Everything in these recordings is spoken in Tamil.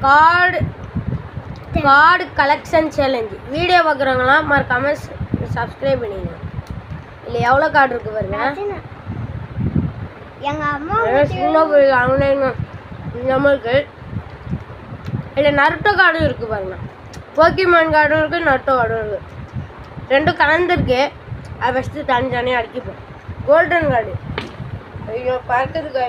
Card collection challenge. வீடியோ பார்க்குறவங்களாம் மறக்காம சப்ஸ்கிரைப் பண்ணிடுங்க. இல்லை எவ்வளோ கார்டு இருக்குது பாருங்க. எங்கள் அம்மா நம்மளுக்கு இல்லை நருட்டோ கார்டும் இருக்குது பாருங்க. போக்கிமான் கார்டும் இருக்குது, நருட்டோ கார்டும் இருக்குது. ரெண்டும் கலந்துருக்கு. அதை ஃபஸ்ட்டு தனித்தனியாக அடிக்கப்போம். கோல்டன் கார்டு ஐயோ பார்க்குறதுக்கு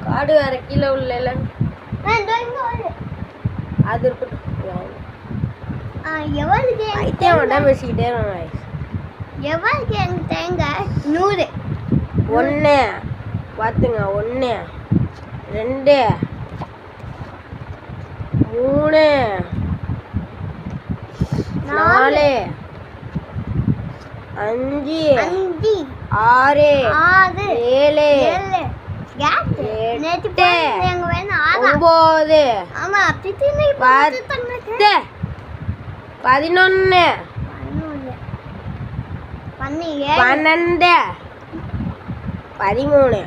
காடு வேற கீழே உள்ள அது இருக்கட்டும். பேசிக்கிட்டே எவ்வளோக்கு எனக்கு தேங்காய் 100. 1 பார்த்துங்க. 1 2 3 4 5 6 7 8 9 10 11 12 13.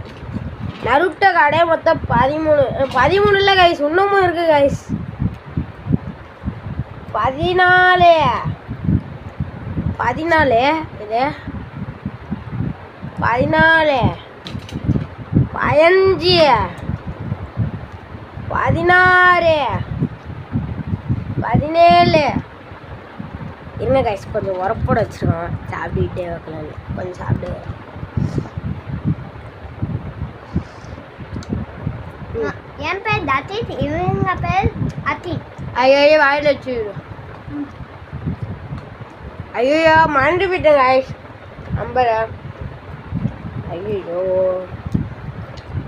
நருட்டோ கார்டே மொத்தம் 13 இல்லை கைஸ், இன்னமும் இருக்கு கைஸ். 14 இது 14 15 16 17. இருங்க கைஸ், கொஞ்சம் உரப்போட வச்சுருக்கோம். சாப்பிட்டுக்கிட்டே வைக்கலாம், கொஞ்சம் சாப்பிட்டு. என் பேர் தத்தித், இவங்க பேர் அத்தித். ஐயோ வாயில் வச்சு. ஐயோ மறந்து போயிட்டேன் கைஸ். நம்பர ஐயோ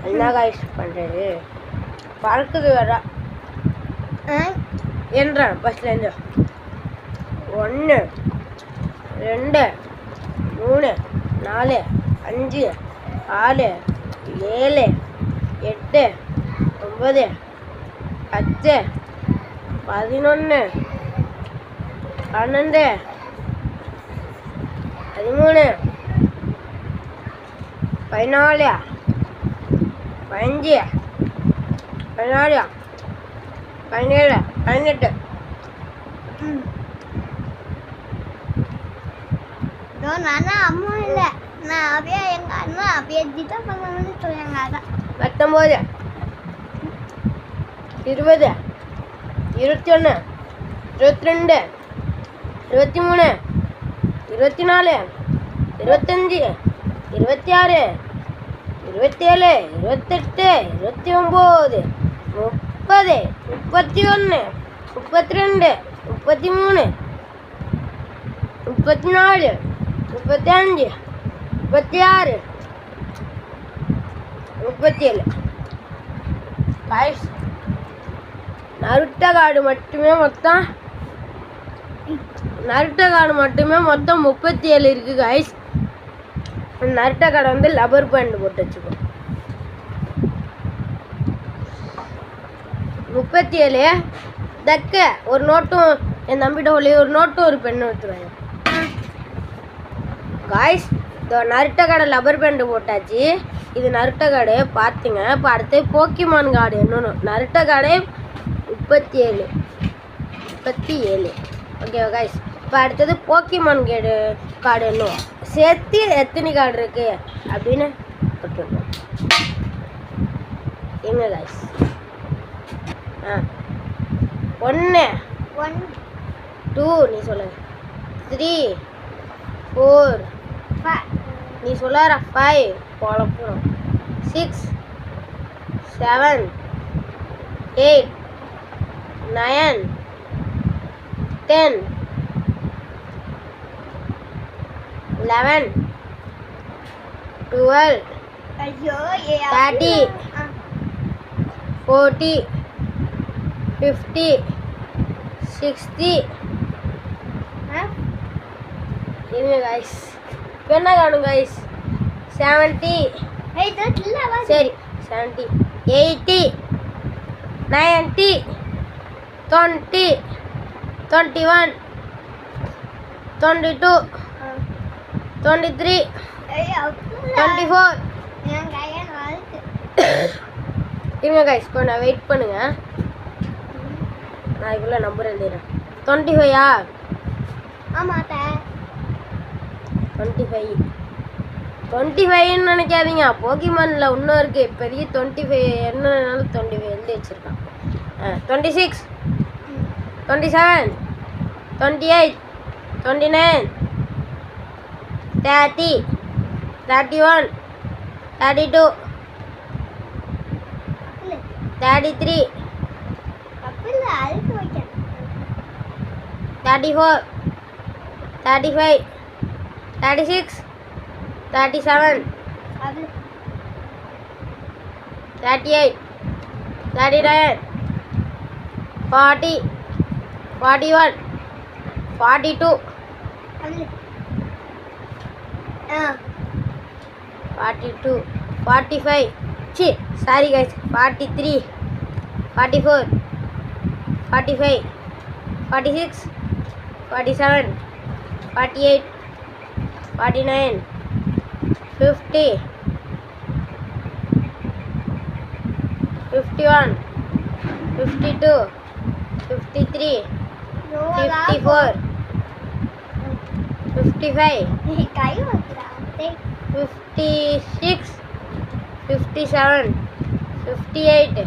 என்ன கைஸ் பண்ணுறது, பறக்குது வேற. என்றேன் ஃபஸ்ட்லேருந்து 1 2 3 4 5 6 7 8 9 10 11 12 13 14 15 16 17 18. நானா அம்மா இல்லை, நான் அப்படியே எங்கள் அண்ணா அப்படியே ஜிட்டா பண்ணணும்னு சொல்லுங்க. அதான் 19 20 21 22 23 24 25 26 27 28 29 30 31 32 33 34 35 36 37. கைஸ் நருட்டோ கார்டு மட்டுமே மொத்தம் 37 இருக்கு கைஸ். நருட்டோ கார்டு வந்து லப்பர் பேண்ட் போட்டு வச்சுக்கோ. 37 தக்க ஒரு நோட்டும் என் தம்பிட்ட சொல்லி ஒரு நோட்டும் ஒரு பெண்ணு வச்சுருவாங்க காய்ஸ். இந்த நருட்டோ கார்டை லப்பர் பேண்ட் போட்டாச்சு. இது நருட்டோ கார்டு பார்த்துங்க. இப்போ அடுத்து போக்கிமான் கார்டு என்னன்னு. நருட்டோ கார்டு 37 ஓகேவா காய்ஸ். இப்போ அடுத்தது போக்கிமான் கார்டு என்னும் சேர்த்து எத்தனை கார்டு இருக்கு அப்படின்னு போட்டுருக்கோம். எங்க காய்ஸ் 1 2 நீ சொல்ல 3 4 நீ சொல்லார 5 போலப்புறம் 6 7 8 9 10 11 12 30 40 50 60. இருங்க guys, என்ன காணும் guys? 70. சரி 70 80 90 20 21 22, 23, ஏய் அப்பல 24. என் கைய நாளுக்கு இருங்க கைஸ் கொஞ்சம் வெயிட் பண்ணுங்க. நான் இதுக்குள்ள நம்பர் எழுதிடுறேன். 25 ஆமாட்டா 25 25ன்னு நினைக்காதீங்க. போக்கிமான்ல இன்னும் இருக்கு. இப்போதைக்கு 25 என்னன்னாலும் 25 எழுதி வச்சிருக்கான். 26, 27, 28, 29, 30, 31, 32, 33, அப்பல அழுக்கு வைக்க 34, 35, 36, 37, அப்பல 38, 39, 40, 41, 42, அப்பல 42, 45, sorry guys, 43, 44, 45, 46, 47, 48, 49, 50, 51, 52, 53, 54, 55, கை வைக்கிறா 56, 57, 58,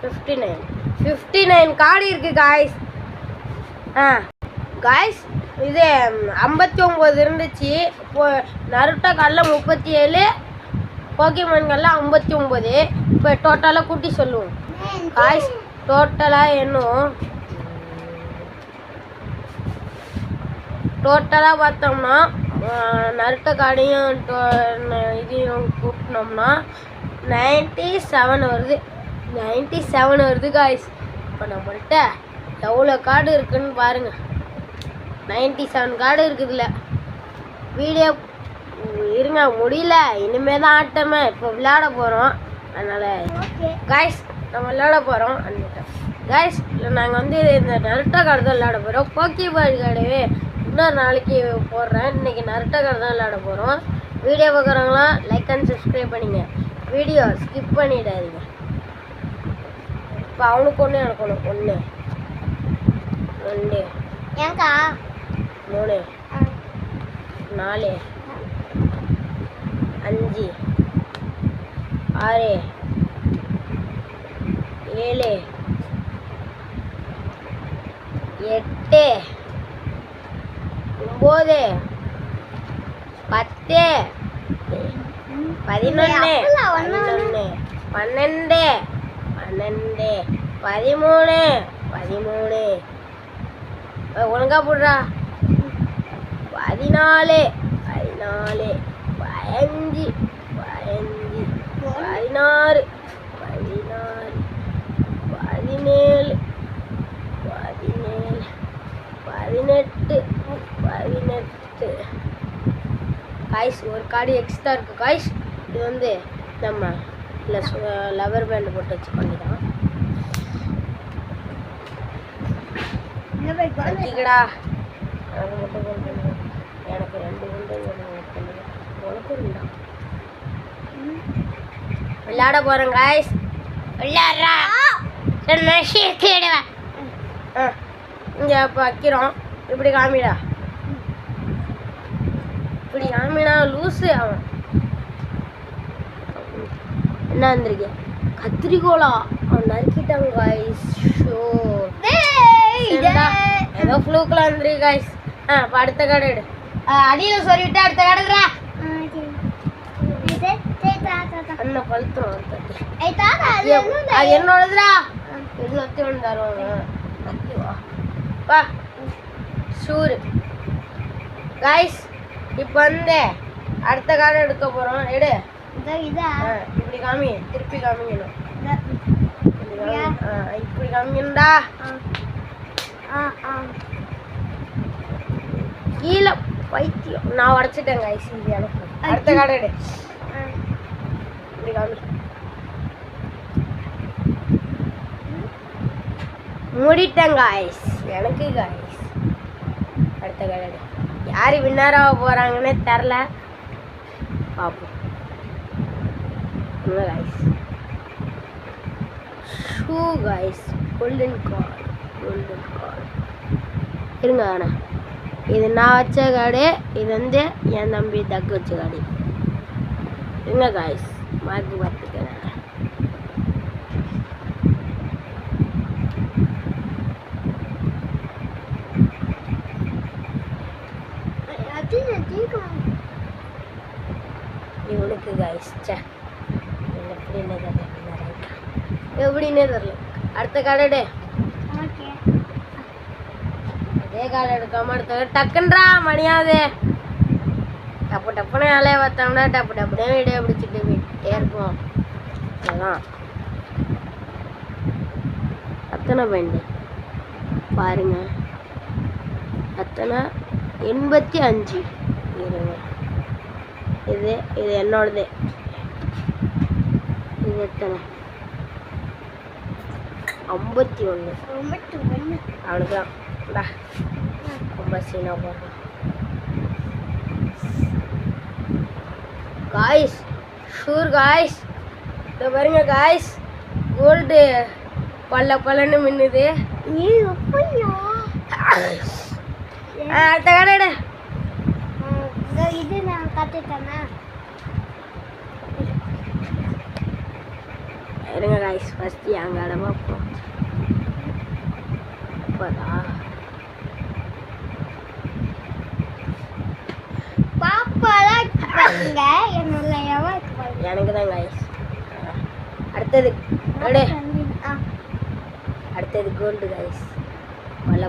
59, 59 கார்டு இருக்கு காய்ஸ். காய்ஸ் இது 59 இருந்துச்சு. இப்போ நருட்டோ கார்டில் 37, போக்கிமான் கார்டில் 59. இப்போ டோட்டலாக கூட்டி சொல்லுவோம் காய்ஸ். டோட்டலாக பார்த்தோம்னா நருட்டோ கார்டையும் இதையும் கூட்டினோம்னா 97 வருது. 97 வருது காய்ஸ். இப்போ நம்மள்கிட்ட எவ்வளோ கார்டு இருக்குன்னு பாருங்கள். 97 கார்டு இருக்குதுல்ல. வீடியோ இருங்க முடியல, இனிமே தான் ஆட்டமே. இப்போ விளையாட போகிறோம். அதனால் காய்ஸ் நம்ம விளையாட போகிறோம். காய்ஸ் நாங்கள் வந்து இந்த நருட்டோ கார்டு தான் விளையாட போகிறோம். போக்கிமான் கார்டு இன்னொரு நாளைக்கு போடுறேன். இன்றைக்கி நருட்டோ கார்டு தான் விளையாட போகிறோம். வீடியோ பார்க்குறவங்களாம் லைக் அண்ட் சப்ஸ்கிரைப் பண்ணிங்க. வீடியோ ஸ்கிப் பண்ணிடாதீங்க. இப்போ அவனுக்கு ஒன்று எனக்கு ஒன்று 1 2 ஏங்கா 3 4 5 6 7 8 9 10 11 12 13 ஒழுங்கா போடுறா. 14 15 16 17 18 காய்ஸ் ஒரு கார்டு எக்ஸ்ட்ரா இருக்கு காய்ஸ். இது வந்து நம்ம லவர் பேண்ட் போட்டு வச்சு பண்ணிக்கலாம். வச்சுக்கடா. அது மட்டும் கொண்டு எனக்கு 2 குண்டு உனக்கு இருந்தா விளையாட போகிறேன் காய்ஸ். விளையாடுறா தேடுவேன். இங்கே இப்போ வைக்கிறோம். இப்படி காமிடா. இப்படி காமிடா. லூஸு அவன் என்ன வந்திருக்கு? கத்திரிக்கோளா அவன் நறுக்கிட்டாங்க காய்ஸ். ஷோ ஏதோ ஃப்ளூக்கில் வந்துருக்கு காய்ஸ். இப்போ அடுத்த கடை எடு. அடியில் சொல்லிவிட்டு அடுத்த கடைடுறா. அண்ணன் பழுத்துரும். அது என்னோடதுடா. இது வச்சு ஒன்று தருவாங்க. வா ஷூரு காய்ஸ். இப்போ வந்து அடுத்த கார்டு எடுக்க போகிறோம். எடு. இப்படி காமி. திருப்பி காமிக்கணும். இப்படி காமிக்கணும்டா. கீழே பைத்தியம். நான் உடச்சிட்டேன் காய்ஸ். இது எனக்கு அடுத்த கார்டு எடு. இப்படி காமி. மூடிட்டேன் காய்ஸ். எனக்கு காய்ஸ் அடுத்த கார்டு எடு. யார் வின்னராக போகிறாங்கன்னே தெரில, பார்ப்போம். Guys shoe guys, golden card. இருங்க அண்ணா, இது நான் வச்ச கார்டு, இது வந்து என் தம்பி தக்கு வச்ச கார்டு. இருங்க கைஸ், மாற்றி பார்த்துக்கிறேன். இவனுக்கு கைஸ் எப்படின்னே தெரில. அடுத்த கார்டு எடு. அதே கார்டு எடுக்காம அடுத்த டக்குன்றா மணியாவது. டப்பு டப்புன்னு வேலையை பார்த்தோம்னா டப்பு டப்புனே வீடியோ பிடிச்சிட்டு போயிட்டே இருப்போம். அதான் அத்தனை பாயிண்ட் பாருங்க, அத்தனை 85. இது என்னோடது. இது எத்தனை? 51. அவனுக்குலாம் ரொம்ப சீனா போடுறான். காய்ஸ் ஷூர் காய்ஸ், இதை பாருங்க காய்ஸ், கோல்டு பல்லன்னு மின்னுது. அடுத்த கடை இது நான் கத்துட்டேன்னா இருங்க காய்ஸ், ஃபஸ்ட்டு என் கடை பார்ப்போம். எனக்கு தான் காய்ஸ். அடுத்தது கோல்டு காய்ஸ்,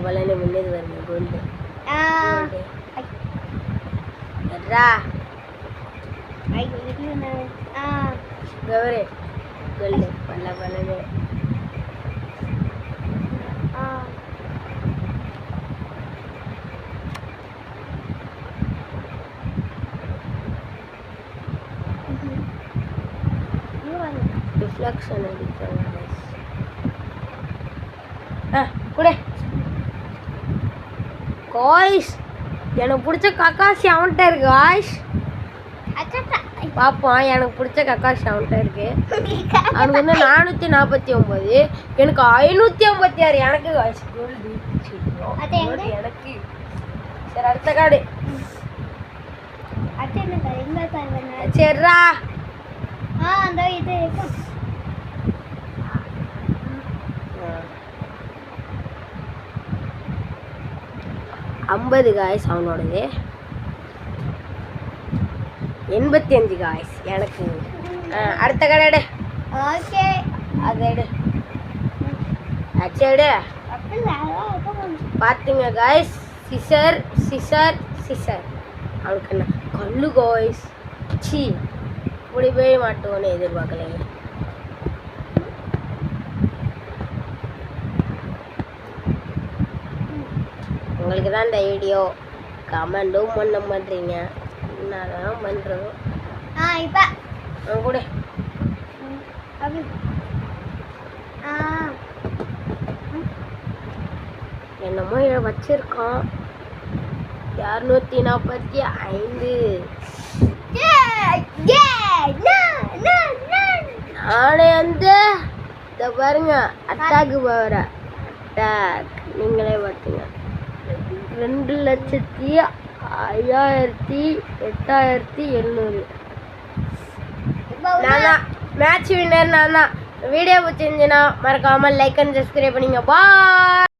பல்லன்னு மின்னது வருங்க கோல்டு. கவரு கோல்டு பல்லன்னு. ரிஃப்ளெக்ஷன் அடிக்கிறேன் கூட காய்ஸ். எனக்கு பிடிச்ச கக்காசி அவன்கிட்ட இருக்கு காய்ஸ். பார்ப்போம், எனக்கு பிடிச்ச கக்காசி அவன்கிட்ட இருக்கு. அவனுக்கு வந்து 449, எனக்கு 556. எனக்கு காய்ஸ் கோல்டு எனக்கு. சரி அடுத்த கார்டு. சரிடா இது 50 காய்ஸ் அவனோடது. 85 காய்ஸ் எனக்கு. அடுத்த கடை எடு. ஓகே அதை எடு. எடு. பார்த்துங்க காய்ஸ், சிசர் அவனுக்கு என்ன கல்லு காய்ஸ். சி இப்படி போய் மாட்டோன்னு எதிர்பார்க்கலைங்க. உங்களுக்கு தான் இந்த வீடியோ கமெண்டும் பண்ண மாட்டீங்க, என்னதான் பண்ணுறோம். இப்போ கூட என்னமோ வச்சிருக்கான். 245. நானே வந்து இதை பாருங்க, அட்டாக்கு போகிற அட்டாக் நீங்களே பார்த்துங்க. 2,58,800. நான் தான் மேட்ச் வின்னர். நான் தான். வீடியோ பிடிச்சிருந்துச்சுன்னா மறக்காமல் லைக் அண்ட் சப்ஸ்கிரைப் பண்ணிங்க. பாய்.